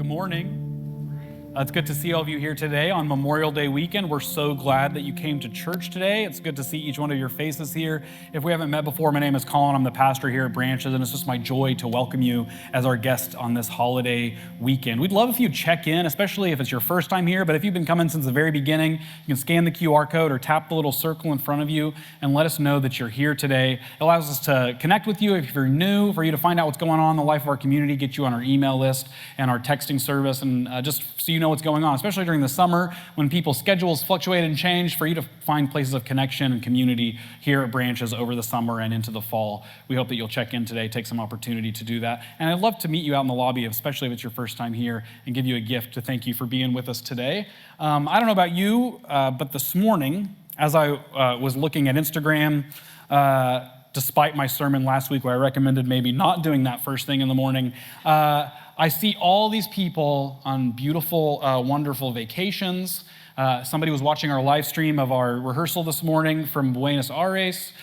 Good morning. It's good to see all of you here today on Memorial Day weekend. We're so glad that you came to church today. It's good to see each one of your faces here. If we haven't met before, my name is Colin. I'm the pastor here at Branches, and it's just my joy to welcome you as our guest on this holiday weekend. We'd love if you check in, especially if it's your first time here, but if you've been coming since the very beginning, you can scan the QR code or tap the little circle in front of you and let us know that you're here today. It allows us to connect with you if you're new, for you to find out what's going on in the life of our community, get you on our email list and our texting service, and just so you know what's going on, especially during the summer when people's schedules fluctuate and change, for you to find places of connection and community here at Branches over the summer and into the fall. We hope that you'll check in today, take some opportunity to do that. And I'd love to meet you out in the lobby, especially if it's your first time here, and give you a gift to thank you for being with us today. I don't know about you, but this morning, as I was looking at Instagram, despite my sermon last week where I recommended maybe not doing that first thing in the morning, I see all these people on beautiful, wonderful vacations. Somebody was watching our live stream of our rehearsal this morning from Buenos Aires,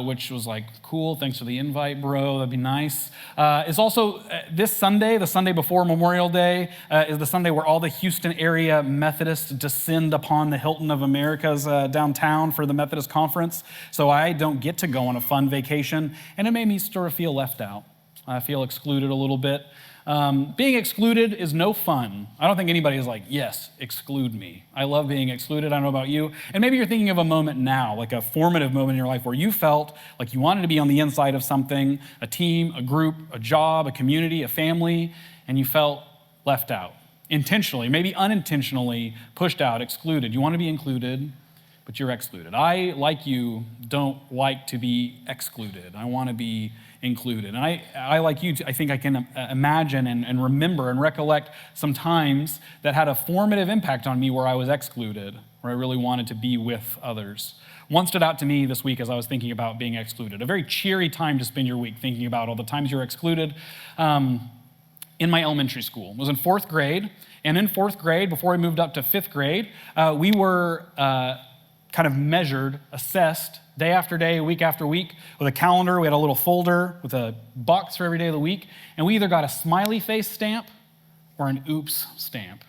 which was like, cool, thanks for the invite, bro, that'd be nice. It's also this Sunday, the Sunday before Memorial Day, is the Sunday where all the Houston area Methodists descend upon the Hilton of America's downtown for the Methodist Conference. So I don't get to go on a fun vacation, and it made me sort of feel left out. I feel excluded a little bit. Being excluded is no fun. I don't think anybody is like, yes, exclude me. I love being excluded. I don't know about you. And maybe you're thinking of a moment now, like a formative moment in your life where you felt like you wanted to be on the inside of something, a team, a group, a job, a community, a family, and you felt left out. Intentionally, maybe unintentionally pushed out, excluded. You want to be included, but you're excluded. I, like you, don't like to be excluded. I want to be included. And I like you, I think I can imagine and remember and recollect some times that had a formative impact on me where I was excluded, where I really wanted to be with others. One stood out to me this week as I was thinking about being excluded. A very cheery time to spend your week thinking about all the times you're excluded. In my elementary school. I was in fourth grade, and in fourth grade, before I moved up to fifth grade, we were kind of measured, assessed, day after day, week after week, with a calendar. We had a little folder with a box for every day of the week, and we either got a smiley face stamp or an oops stamp.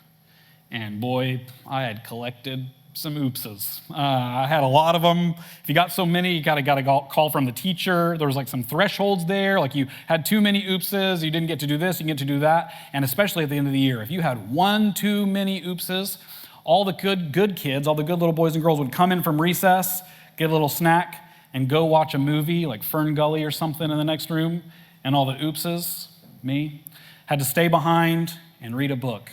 And boy, I had collected some oopses. I had a lot of them. If you got so many, you got a call from the teacher. There was like some thresholds there, like you had too many oopses, you didn't get to do this, you didn't get to do that. And especially at the end of the year, if you had one too many oopses, all the good kids, all the good little boys and girls would come in from recess, get a little snack, and go watch a movie like Fern Gully or something in the next room, and all the oopses, me, had to stay behind and read a book.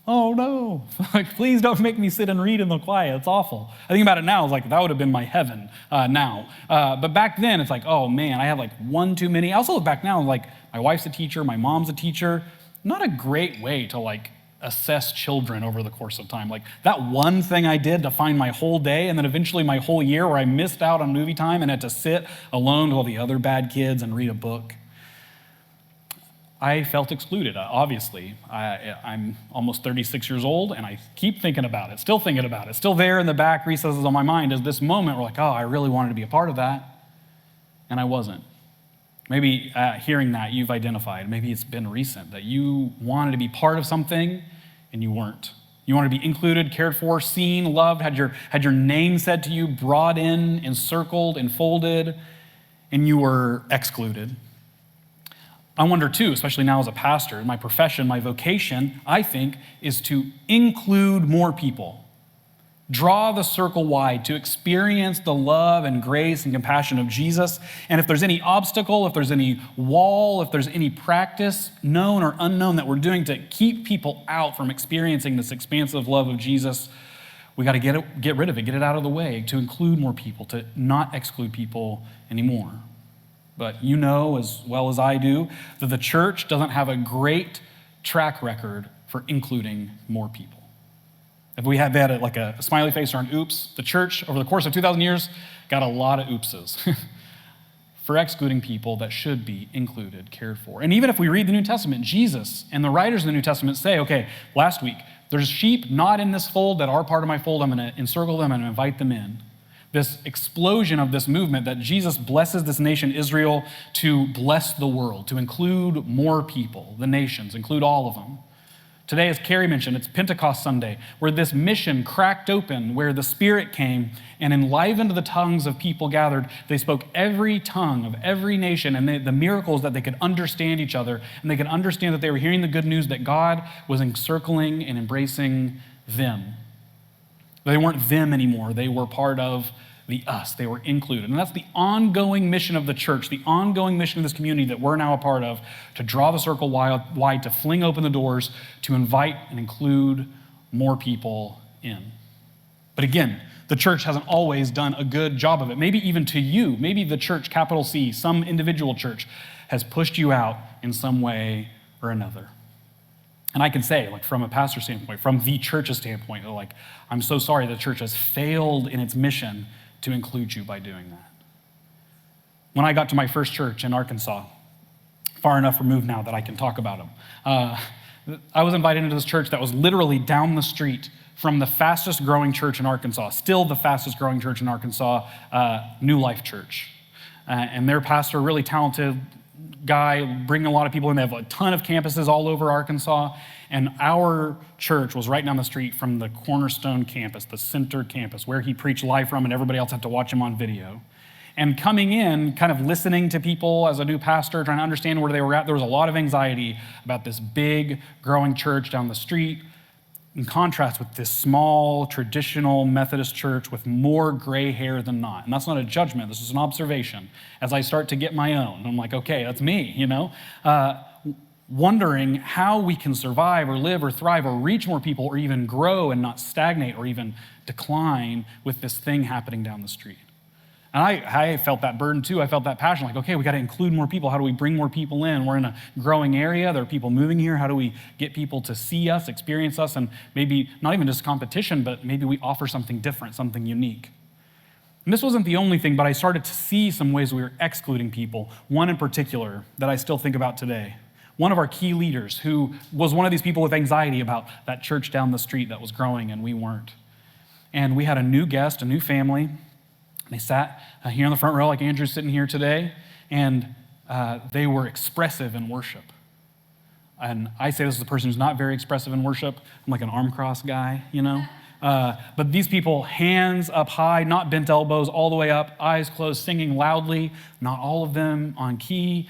Oh no, like please don't make me sit and read in the quiet, it's awful. I think about it now, it's like that would have been my heaven now. But back then, it's like, oh man, I had like one too many. I also look back now, like my wife's a teacher, my mom's a teacher. Not a great way to like assess children over the course of time. Like that one thing I did to find my whole day and then eventually my whole year where I missed out on movie time and had to sit alone with all the other bad kids and read a book. I felt excluded, obviously. I'm almost 36 years old and I keep thinking about it, still thinking about it, still there in the back recesses of my mind is this moment where like, oh, I really wanted to be a part of that and I wasn't. Maybe hearing that you've identified, maybe it's been recent, that you wanted to be part of something and you weren't. You wanted to be included, cared for, seen, loved, had your name said to you, brought in, encircled, enfolded, and you were excluded. I wonder too, especially now as a pastor, my profession, my vocation, I think, is to include more people. Draw the circle wide to experience the love and grace and compassion of Jesus. And if there's any obstacle, if there's any wall, if there's any practice, known or unknown, that we're doing to keep people out from experiencing this expansive love of Jesus, we got to get rid of it, get it out of the way, to include more people, to not exclude people anymore. But you know as well as I do that the church doesn't have a great track record for including more people. If we had that like a smiley face or an oops, the church over the course of 2,000 years got a lot of oopses for excluding people that should be included, cared for. And even if we read the New Testament, Jesus and the writers of the New Testament say, okay, last week, there's sheep not in this fold that are part of my fold. I'm going to encircle them and invite them in. this explosion of this movement that Jesus blesses this nation, Israel, to bless the world, to include more people, the nations, include all of them. Today, as Carrie mentioned, it's Pentecost Sunday, where this mission cracked open, where the Spirit came and enlivened the tongues of people gathered. They spoke every tongue of every nation, and the miracles that they could understand each other, and they could understand that they were hearing the good news that God was encircling and embracing them. They weren't them anymore. They were part of the us. They were included. And that's the ongoing mission of the church, the ongoing mission of this community that we're now a part of, to draw the circle wide, to fling open the doors, to invite and include more people in. But again, the church hasn't always done a good job of it. Maybe even to you, maybe the church, capital C, some individual church, has pushed you out in some way or another. And I can say, like, from a pastor standpoint, from the church's standpoint, like, I'm so sorry the church has failed in its mission to include you by doing that. When I got to my first church in Arkansas, far enough removed now that I can talk about them, I was invited into this church that was literally down the street from the fastest growing church in Arkansas, still the fastest growing church in Arkansas, New Life Church. And their pastor, a really talented guy, bringing a lot of people in. They have a ton of campuses all over Arkansas. And our church was right down the street from the Cornerstone campus, the center campus, where he preached live from and everybody else had to watch him on video. And coming in, kind of listening to people as a new pastor, trying to understand where they were at, there was a lot of anxiety about this big, growing church down the street, in contrast with this small, traditional Methodist church with more gray hair than not. And that's not a judgment, this is an observation. As I start to get my own, I'm like, okay, that's me, you know? Wondering how we can survive or live or thrive or reach more people or even grow and not stagnate or even decline with this thing happening down the street. And I felt that burden too. I felt that passion, like, okay, we got to include more people. How do we bring more people in? We're in a growing area. There are people moving here. How do we get people to see us, experience us, and maybe not even just competition, but maybe we offer something different, something unique. And this wasn't the only thing, but I started to see some ways we were excluding people. One in particular that I still think about today. One of our key leaders who was one of these people with anxiety about that church down the street that was growing and we weren't. And we had a new guest, a new family. They sat here in the front row like Andrew's sitting here today, and they were expressive in worship. And I say this as a person who's not very expressive in worship. I'm like an arm cross guy, you know? But these people, hands up high, not bent elbows, all the way up, eyes closed, singing loudly, not all of them on key,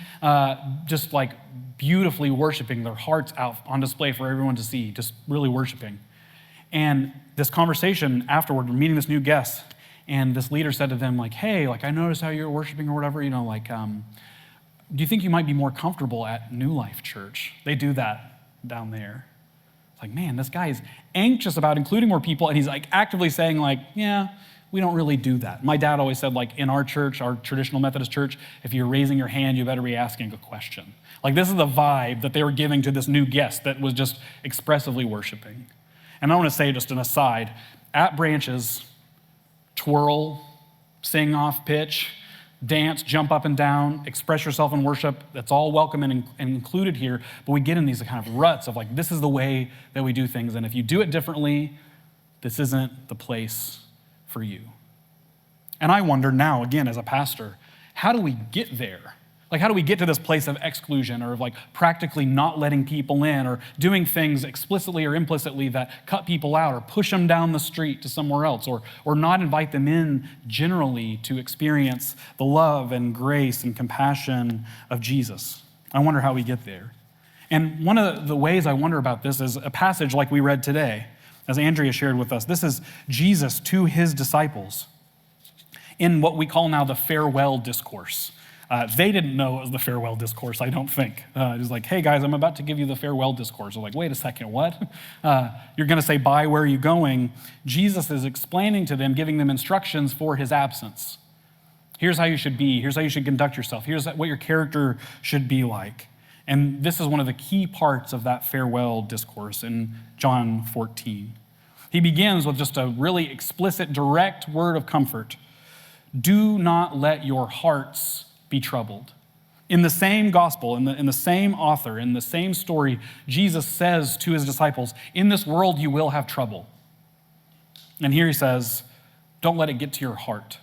just like beautifully worshiping, their hearts out on display for everyone to see, just really worshiping. And this conversation afterward, we're meeting this new guest, and this leader said to them, like, hey, like, I noticed how you're worshiping or whatever, you know, like, do you think you might be more comfortable at New Life Church? They do that down there. It's like, man, this guy is anxious about including more people, and he's like actively saying, like, yeah, we don't really do that. My dad always said, like, in our church, our traditional Methodist church, if you're raising your hand, you better be asking a question. Like, this is the vibe that they were giving to this new guest that was just expressively worshiping. And I want to say, just an aside, at Branches, twirl, sing off pitch, dance, jump up and down, express yourself in worship. That's all welcome and included here. But we get in these kind of ruts of like, this is the way that we do things. And if you do it differently, this isn't the place for you. And I wonder now, again, as a pastor, how do we get there? Like, how do we get to this place of exclusion or of like practically not letting people in or doing things explicitly or implicitly that cut people out or push them down the street to somewhere else or not invite them in generally to experience the love and grace and compassion of Jesus? I wonder how we get there. And one of the ways I wonder about this is a passage like we read today, as Andrea shared with us. This is Jesus to his disciples in what we call now the farewell discourse. They didn't know it was the farewell discourse, I don't think. It was like, hey guys, I'm about to give you the farewell discourse. They're like, wait a second, what? You're gonna say bye, where are you going? Jesus is explaining to them, giving them instructions for his absence. Here's how you should be, here's how you should conduct yourself, here's what your character should be like. And this is one of the key parts of that farewell discourse in John 14. He begins with just a really explicit, direct word of comfort. Do not let your hearts be troubled. In the same gospel, in the same author, in the same story, Jesus says to his disciples, in this world you will have trouble. And here he says, don't let it get to your heart.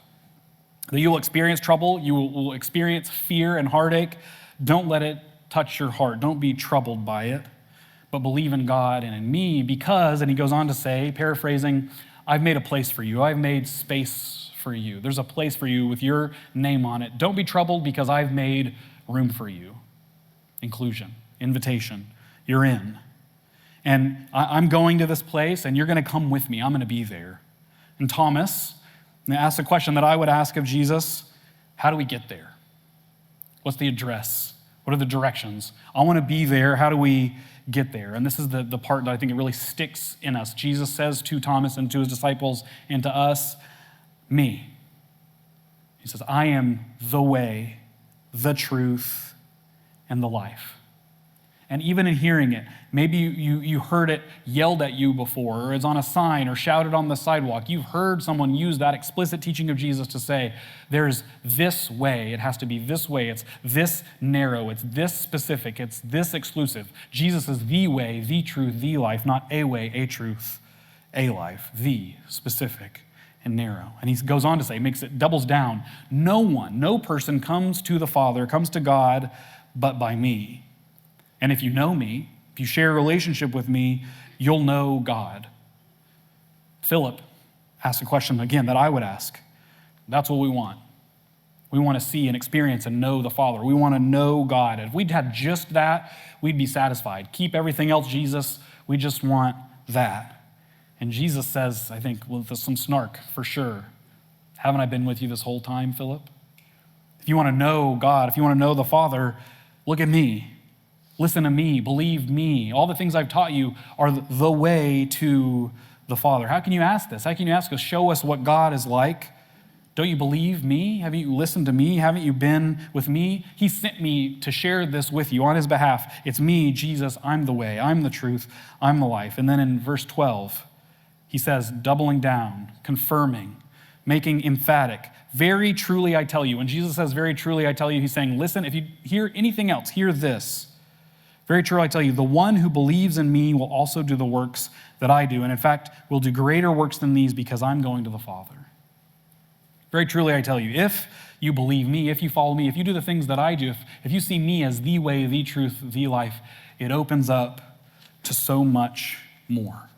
That you will experience trouble, you will experience fear and heartache. Don't let it touch your heart. Don't be troubled by it, but believe in God and in me because, and he goes on to say, paraphrasing, I've made a place for you. I've made space for you. There's a place for you with your name on it. Don't be troubled because I've made room for you. Inclusion, invitation, you're in. And I'm going to this place and you're going to come with me. I'm going to be there. And Thomas asked a question that I would ask of Jesus. How do we get there? What's the address? What are the directions? I want to be there. How do we get there? And this is the part that I think it really sticks in us. Jesus says to Thomas and to his disciples and to us, me. He says, I am the way, the truth, and the life. And even in hearing it, maybe you heard it yelled at you before, or it's on a sign or shouted on the sidewalk. You've heard someone use that explicit teaching of Jesus to say, there's this way, it has to be this way, it's this narrow, it's this specific, it's this exclusive. Jesus is the way, the truth, the life, not a way, a truth, a life, the specific and narrow. And he goes on to say, doubles down, no person comes to the Father, comes to God, but by me. And if you know me, if you share a relationship with me, you'll know God. Philip asked a question again that I would ask. That's what we want. We want to see and experience and know the Father. We want to know God. If we'd had just that, we'd be satisfied. Keep everything else, Jesus. We just want that. And Jesus says, I think with some snark for sure, haven't I been with you this whole time, Philip? If you want to know God, if you want to know the Father, look at me. Listen to me, believe me. All the things I've taught you are the way to the Father. How can you ask this? How can you ask us, show us what God is like? Don't you believe me? Have you listened to me? Haven't you been with me? He sent me to share this with you on his behalf. It's me, Jesus. I'm the way. I'm the truth. I'm the life. And then in verse 12, he says, doubling down, confirming, making emphatic. Very truly I tell you. When Jesus says, very truly I tell you, he's saying, listen, if you hear anything else, hear this. Very truly, I tell you, the one who believes in me will also do the works that I do, and in fact, will do greater works than these because I'm going to the Father. Very truly, I tell you, if you believe me, if you follow me, if you do the things that I do, if you see me as the way, the truth, the life, it opens up to so much more.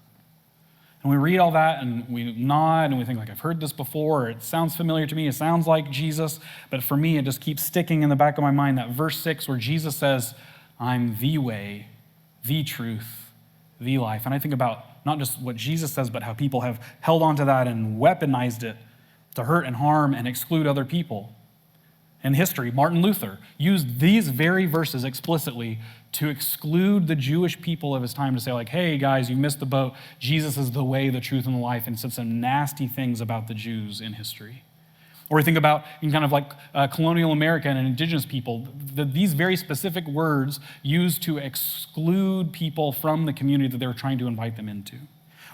And we read all that and we nod and we think like, I've heard this before, or it sounds familiar to me, it sounds like Jesus, but for me, it just keeps sticking in the back of my mind, that verse 6 where Jesus says, I'm the way, the truth, the life. And I think about not just what Jesus says, but how people have held onto that and weaponized it to hurt and harm and exclude other people. In history, Martin Luther used these very verses explicitly to exclude the Jewish people of his time, to say like, hey guys, you missed the boat. Jesus is the way, the truth, and the life, and said some nasty things about the Jews in history. Or we think about in kind of like colonial America and indigenous people, these very specific words used to exclude people from the community that they were trying to invite them into.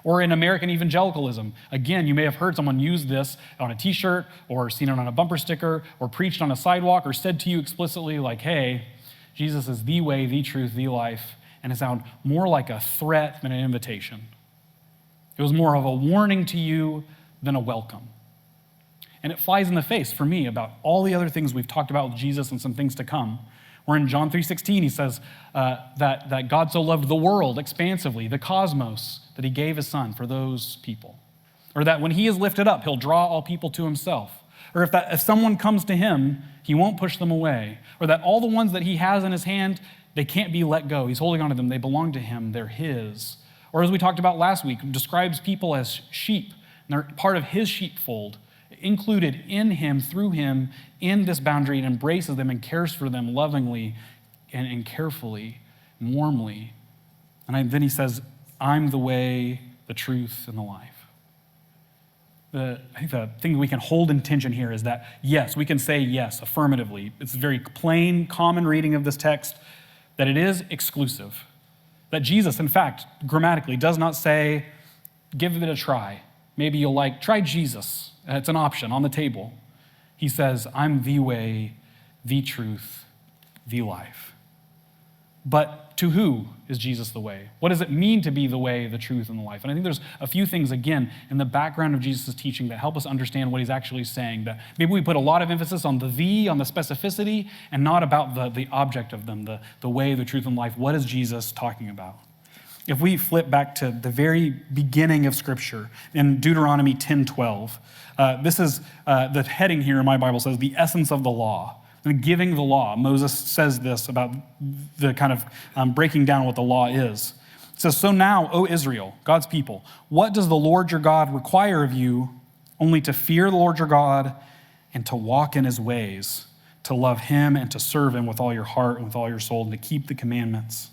Or in American evangelicalism, again, you may have heard someone use this on a t-shirt or seen it on a bumper sticker or preached on a sidewalk or said to you explicitly like, hey, Jesus is the way, the truth, the life, and it sounded more like a threat than an invitation. It was more of a warning to you than a welcome. And it flies in the face for me about all the other things we've talked about with Jesus and some things to come. Where in John 3:16, he says that God so loved the world expansively, the cosmos, that he gave his son for those people. Or that when he is lifted up, he'll draw all people to himself. Or if someone comes to him, he won't push them away. Or that all the ones that he has in his hand, they can't be let go. He's holding on to them. They belong to him. They're his. Or as we talked about last week, describes people as sheep. And they're part of his sheepfold, included in him, through him, in this boundary, and embraces them and cares for them lovingly and carefully and warmly. And then he says, I'm the way, the truth, and the life. I think the thing we can hold in tension here is that, yes, we can say yes affirmatively. It's a very plain, common reading of this text that it is exclusive. That Jesus, in fact, grammatically does not say, give it a try. Maybe you'll try Jesus. It's an option on the table. He says, I'm the way, the truth, the life. But to who is Jesus the way? What does it mean to be the way, the truth, and the life? And I think there's a few things, again, in the background of Jesus' teaching that help us understand what he's actually saying. That maybe we put a lot of emphasis on on the specificity, and not about the object of them, the way, the truth, and life. What is Jesus talking about? If we flip back to the very beginning of Scripture, in Deuteronomy 10:12, this is the heading here in my Bible says, the essence of the law. And giving the law, Moses says this about the kind of breaking down what the law is. It says, so now, O Israel, God's people, what does the Lord your God require of you? Only to fear the Lord your God and to walk in his ways, to love him and to serve him with all your heart and with all your soul, and to keep the commandments.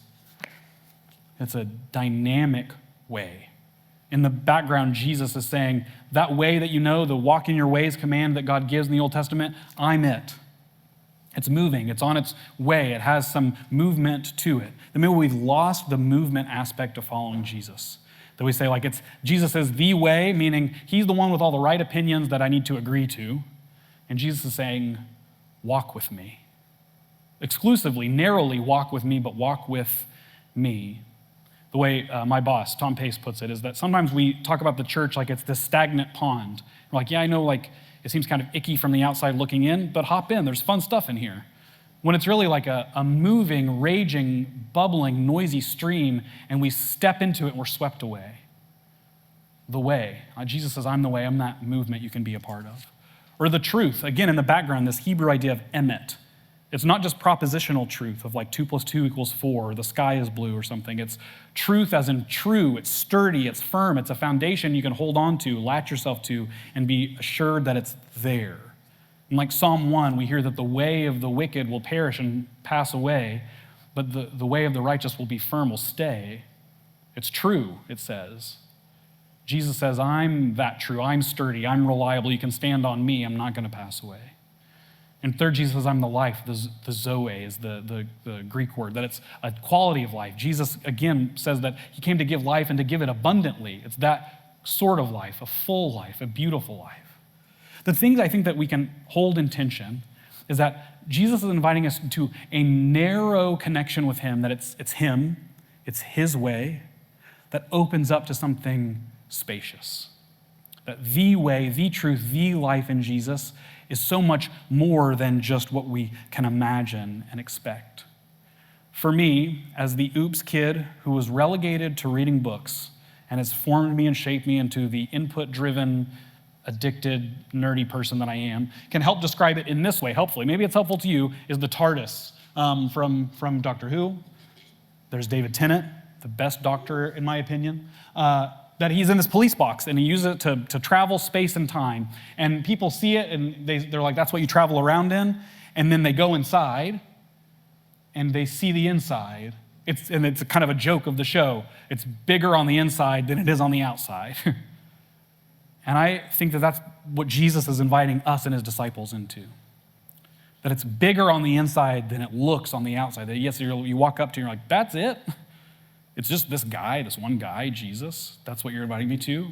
It's a dynamic way. In the background, Jesus is saying, that way that you know, the walk in your ways command that God gives in the Old Testament, I'm it. It's moving. It's on its way. It has some movement to it. Then maybe we've lost the movement aspect of following Jesus. That we say Jesus is the way, meaning he's the one with all the right opinions that I need to agree to. And Jesus is saying, walk with me. Exclusively, narrowly walk with me, but walk with me. The way my boss, Tom Pace, puts it is that sometimes we talk about the church like it's this stagnant pond. We're like, yeah, I know, it seems kind of icky from the outside looking in, but hop in, there's fun stuff in here. When it's really like a moving, raging, bubbling, noisy stream, and we step into it and we're swept away. The way. Jesus says, I'm the way, I'm that movement you can be a part of. Or the truth, again, in the background, this Hebrew idea of emet. It's not just propositional truth of 2 + 2 = 4, or the sky is blue or something. It's truth as in true, it's sturdy, it's firm, it's a foundation you can hold on to, latch yourself to, and be assured that it's there. And like Psalm 1, we hear that the way of the wicked will perish and pass away, but the way of the righteous will be firm, will stay. It's true, it says. Jesus says, I'm that true, I'm sturdy, I'm reliable, you can stand on me, I'm not going to pass away. And third, Jesus says, I'm the life. The Zoe is the Greek word, that it's a quality of life. Jesus, again, says that he came to give life and to give it abundantly. It's that sort of life, a full life, a beautiful life. The things I think that we can hold in tension is that Jesus is inviting us to a narrow connection with him, that it's him, it's his way, that opens up to something spacious. That the way, the truth, the life in Jesus is so much more than just what we can imagine and expect. For me, as the oops kid who was relegated to reading books and has formed me and shaped me into the input-driven, addicted, nerdy person that I am, can help describe it in this way, hopefully. Maybe it's helpful to you, is the TARDIS from Doctor Who. There's David Tennant, the best doctor in my opinion. That he's in this police box and he uses it to travel space and time. And people see it and they're like, that's what you travel around in. And then they go inside and they see the inside. It's kind of a joke of the show. It's bigger on the inside than it is on the outside. And I think that that's what Jesus is inviting us and his disciples into. That it's bigger on the inside than it looks on the outside. That yes, you walk up to and you're like, that's it? It's just this one guy, Jesus. That's what you're inviting me to?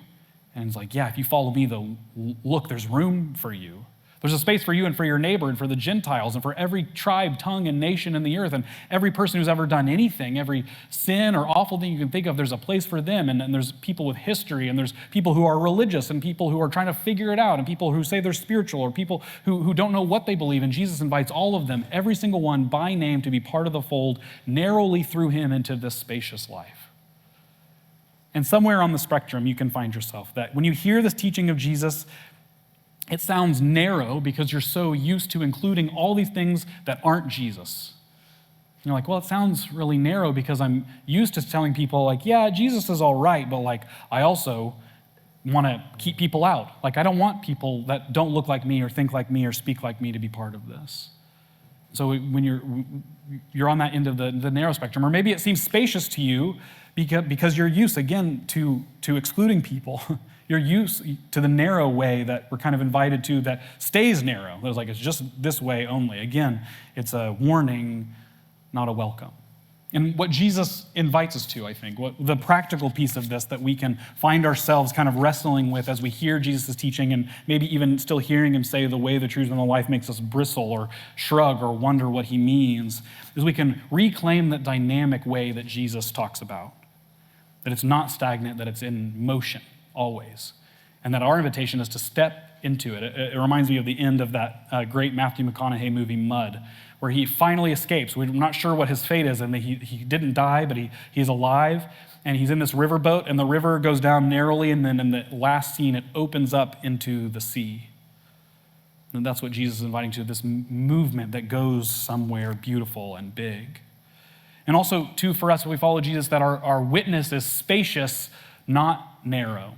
And it's like, yeah, if you follow me, though, look, there's room for you. There's a space for you and for your neighbor and for the Gentiles and for every tribe, tongue, and nation in the earth and every person who's ever done anything, every sin or awful thing you can think of, there's a place for them. And there's people with history and there's people who are religious and people who are trying to figure it out and people who say they're spiritual or people who don't know what they believe. And Jesus invites all of them, every single one by name, to be part of the fold, narrowly through him into this spacious life. And somewhere on the spectrum, you can find yourself that when you hear this teaching of Jesus, it sounds narrow because you're so used to including all these things that aren't Jesus. You're like, well, it sounds really narrow because I'm used to telling people yeah, Jesus is all right, but I also want to keep people out. I don't want people that don't look like me or think like me or speak like me to be part of this. So when you're on that end of the narrow spectrum, or maybe it seems spacious to you because you're used, again, to excluding people. You're used to the narrow way that we're kind of invited to that stays narrow. It's just this way only. Again, it's a warning, not a welcome. And what Jesus invites us to, I think, what the practical piece of this that we can find ourselves kind of wrestling with as we hear Jesus' teaching and maybe even still hearing him say the way, the truth, and the life makes us bristle or shrug or wonder what he means, is we can reclaim that dynamic way that Jesus talks about. That it's not stagnant, that it's in motion always. And that our invitation is to step into it. It reminds me of the end of that great Matthew McConaughey movie, Mud, where he finally escapes. We're not sure what his fate is, and he didn't die, but he's alive, and he's in this riverboat, and the river goes down narrowly, and then in the last scene, it opens up into the sea. And that's what Jesus is inviting to, this movement that goes somewhere beautiful and big. And also, too, for us, if we follow Jesus, that our witness is spacious, not narrow.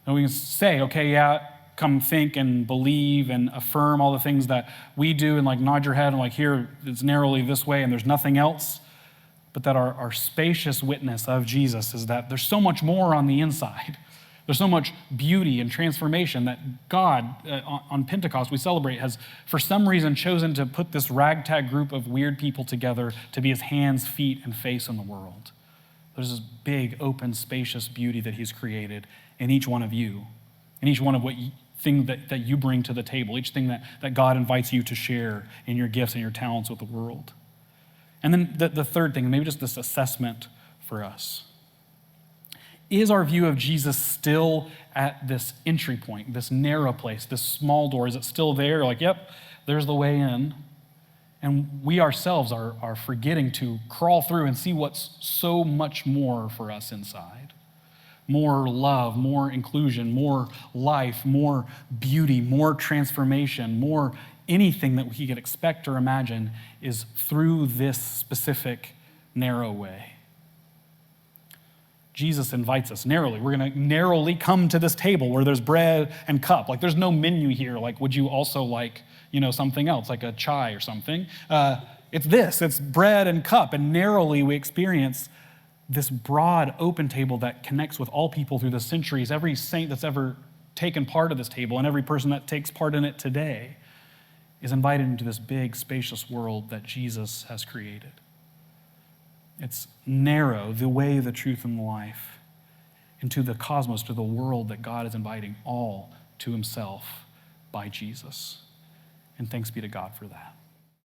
And we can say, okay, yeah, come think and believe and affirm all the things that we do and like nod your head and like here, it's narrowly this way and there's nothing else. But that our spacious witness of Jesus is that there's so much more on the inside. There's so much beauty and transformation that God, on Pentecost, we celebrate, has for some reason chosen to put this ragtag group of weird people together to be his hands, feet, and face in the world. There's this big, open, spacious beauty that he's created in each one of you, in each one of thing that you bring to the table, each thing that God invites you to share in your gifts and your talents with the world. And then the third thing, maybe just this assessment for us. Is our view of Jesus still at this entry point, this narrow place, this small door? Is it still there? Like, yep, there's the way in. And we ourselves are forgetting to crawl through and see what's so much more for us inside. More love, more inclusion, more life, more beauty, more transformation, more anything that we could expect or imagine is through this specific narrow way. Jesus invites us narrowly. We're going to narrowly come to this table where there's bread and cup. Like there's no menu here. Like, would you also like, something else, like a chai or something? It's bread and cup. And narrowly we experience this broad, open table that connects with all people through the centuries, every saint that's ever taken part of this table and every person that takes part in it today is invited into this big, spacious world that Jesus has created. It's narrow, the way, the truth, and the life, into the cosmos, to the world that God is inviting all to himself by Jesus. And thanks be to God for that.